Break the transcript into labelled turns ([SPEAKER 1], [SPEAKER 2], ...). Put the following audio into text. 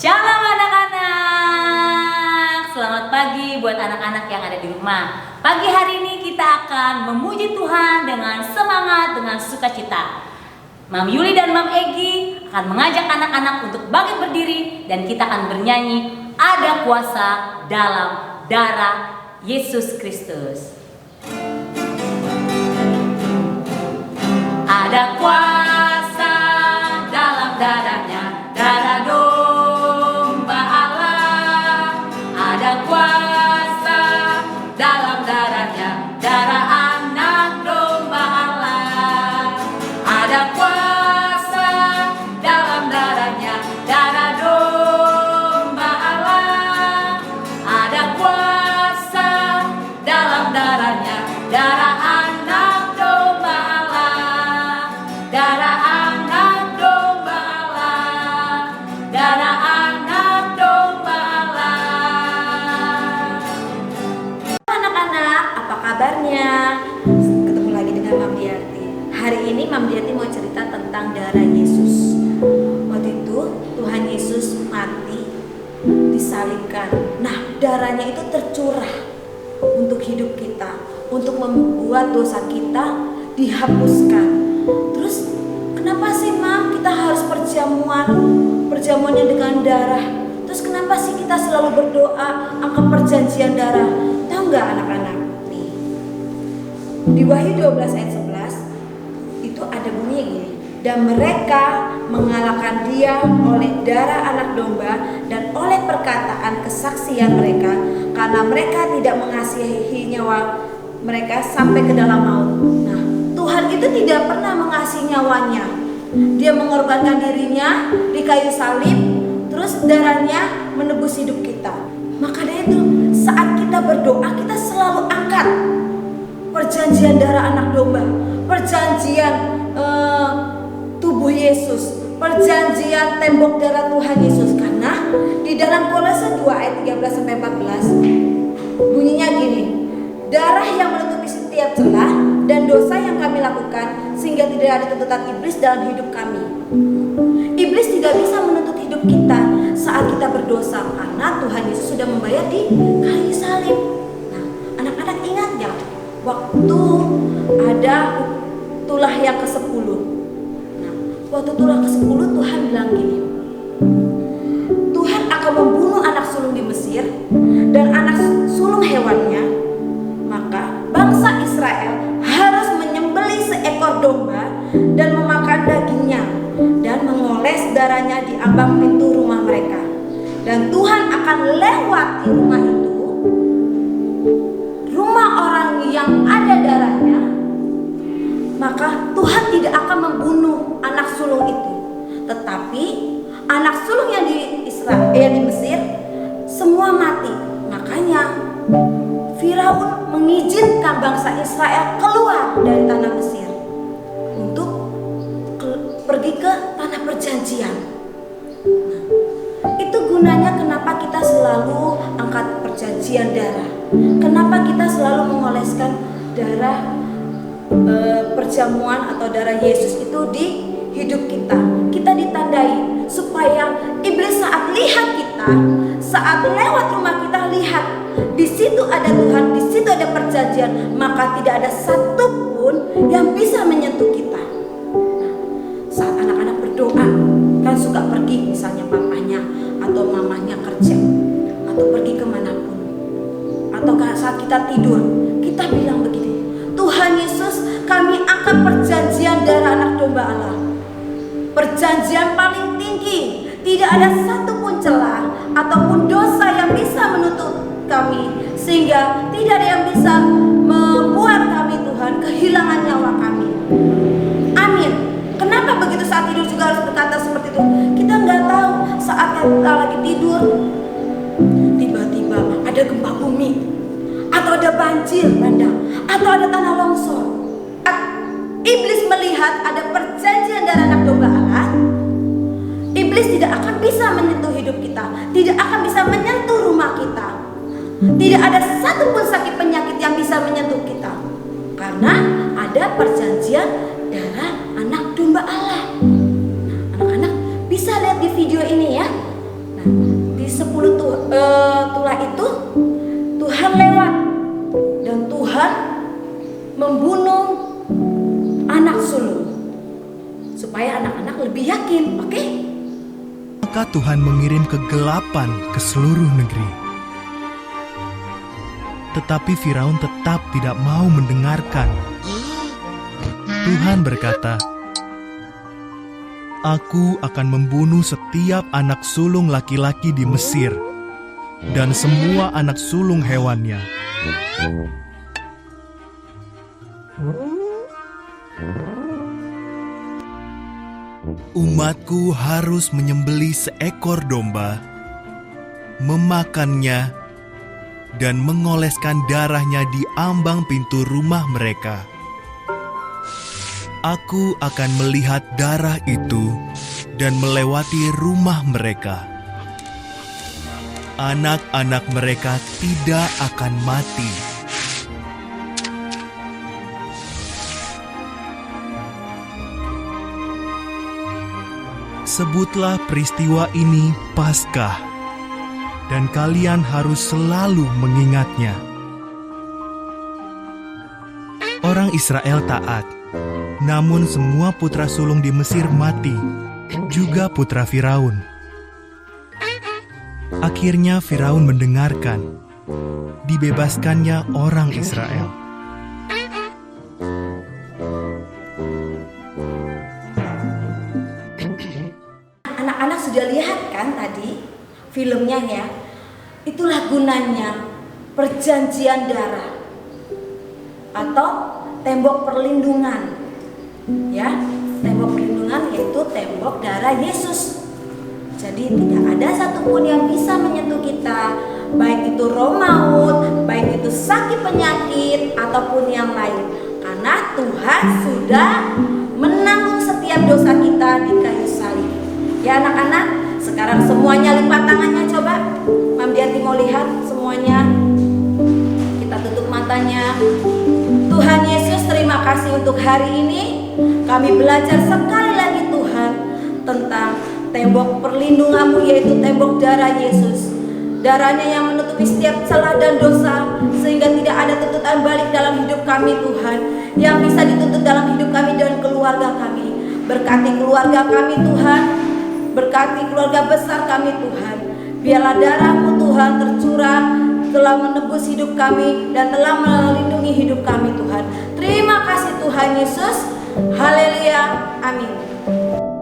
[SPEAKER 1] Shalom anak-anak. Selamat pagi buat anak-anak yang ada di rumah. Pagi hari ini kita akan memuji Tuhan dengan semangat, dengan sukacita. Mam Yuli dan Mam Egi akan mengajak anak-anak untuk bangkit berdiri dan kita akan bernyanyi Ada Kuasa Dalam Darah Yesus Kristus. Ada kuasa dalam darahnya, darah domba Allah. Ada kuasa dalam darahnya, darah anak domba Allah. Ada kuasa dalam darahnya, darah domba Allah. Ada kuasa dalam darahnya, darah anak domba Allah. Darah anak domba Allah, darah anak domba Allah.
[SPEAKER 2] Anak-anak, apa kabarnya? Ketemu lagi dengan Mam Diarti. Hari ini Mam Diarti mau cerita tentang darah Yesus. Waktu itu Tuhan Yesus mati, disalibkan. Nah, darahnya itu tercurah untuk hidup kita, untuk membuat dosa kita dihapuskan. Terus kenapa sih Mam kita harus perjamuannya dengan darah? Terus kenapa sih kita selalu berdoa angkat perjanjian darah? Tahu nggak anak-anak? Nih, di Wahyu 12 ayat 11 itu ada bunyi gini. Dan mereka mengalahkan dia oleh darah anak domba dan oleh perkataan kesaksian mereka, karena mereka tidak mengasihi nyawa mereka sampai ke dalam maut. Nah, Tuhan itu tidak pernah mengasihi nyawanya. Dia mengorbankan dirinya di kayu salib, terus darahnya menebus hidup kita. Maka dari itu saat kita berdoa, kita selalu angkat perjanjian darah anak domba, perjanjian tubuh Yesus, perjanjian tembok darah Tuhan Yesus. Karena di dalam Kolose 2 ayat 13-14 bunyinya gini, darah yang menutupi setiap celah dan dosa yang kami lakukan, sehingga tidak ada tuntutan iblis dalam hidup kami. Iblis tidak bisa menuntut hidup kita saat kita berdosa, karena Tuhan Yesus sudah membayar di kayu salib. Nah, anak-anak ingat ya, waktu ada tulah yang ke-10. Nah, waktu tulah ke-10 Tuhan bilang gini, Tuhan akan membunuh anak sulung di Mesir dan anak sulung hewannya. Maka bangsa Israel harus menyembelih seekor domba dan memakan dagingnya dan mengoles darahnya di ambang pintu rumah mereka. Dan Tuhan akan lewat di rumah itu, rumah orang yang ada darahnya. Maka Tuhan tidak akan membunuh anak sulung itu, tetapi anak sulung yang di Israel, di Mesir semua mati. Makanya Firaun mengizinkan bangsa Israel keluar dari tanah Mesir untuk pergi ke tanah perjanjian. Itu gunanya kenapa kita selalu angkat perjanjian darah. Kenapa kita selalu mengoleskan darah perjamuan atau darah Yesus itu di hidup kita. Kita ditandai supaya iblis saat lihat kita, saat lewat rumah kita lihat, di situ ada Tuhan, di situ ada perjanjian, maka tidak ada satupun yang bisa menyentuh kita. Nah, saat anak-anak berdoa, kan suka pergi misalnya papanya atau mamanya kerja atau pergi kemanapun, atau saat kita tidur, kita bilang begini, Tuhan Yesus, kami angkat perjanjian darah anak domba Allah, perjanjian paling tinggi. Tidak ada satupun celah ataupun dosa yang bisa menutup kami, sehingga tidak ada yang bisa membuat kami Tuhan kehilangan nyawa kami. Amin. Kenapa begitu saat tidur juga harus berkata seperti itu? Kita nggak tahu saat kita lagi tidur tiba-tiba ada gempa bumi, atau ada banjir bandang, atau ada tanah longsor. Iblis melihat ada perjanjian darah anak domba Allah, iblis tidak akan bisa menyentuh hidup kita, tidak akan bisa menyentuh rumah kita. Tidak ada satupun sakit penyakit yang bisa menyentuh kita, karena ada perjanjian darah anak domba Allah. Nah, anak-anak bisa lihat di video ini ya. Nah,
[SPEAKER 3] maka Tuhan mengirim kegelapan ke seluruh negeri. Tetapi Firaun tetap tidak mau mendengarkan. Tuhan berkata, "Aku akan membunuh setiap anak sulung laki-laki di Mesir dan semua anak sulung hewannya. Umatku harus menyembelih seekor domba, memakannya, dan mengoleskan darahnya di ambang pintu rumah mereka. Aku akan melihat darah itu dan melewati rumah mereka. Anak-anak mereka tidak akan mati." Sebutlah peristiwa ini Paskah, dan kalian harus selalu mengingatnya. Orang Israel taat, namun semua putra sulung di Mesir mati, juga putra Firaun. Akhirnya Firaun mendengarkan, dibebaskannya orang Israel.
[SPEAKER 2] Anak-anak sudah lihat kan tadi filmnya ya? Itulah gunanya perjanjian darah atau tembok perlindungan. Ya, tembok perlindungan yaitu tembok darah Yesus. Jadi tidak ada satupun yang bisa menyentuh kita, baik itu roh maut, baik itu sakit penyakit ataupun yang lain, karena Tuhan sudah menanggung setiap dosa kita di kayu salib. Ya anak-anak, sekarang semuanya lipat tangannya coba. Mam Dianti mau lihat semuanya. Kita tutup matanya. Tuhan Yesus, terima kasih untuk hari ini. Kami belajar sekali lagi Tuhan tentang tembok perlindungan-Mu, yaitu tembok darah Yesus. Darahnya yang menutupi setiap celah dan dosa, sehingga tidak ada tuntutan balik dalam hidup kami Tuhan, yang bisa dituntut dalam hidup kami dan keluarga kami. Berkati keluarga kami Tuhan, berkati keluarga besar kami Tuhan. Biarlah darah-Mu Tuhan tercurah, telah menebus hidup kami dan telah melindungi hidup kami Tuhan. Terima kasih Tuhan Yesus. Haleluya. Amin.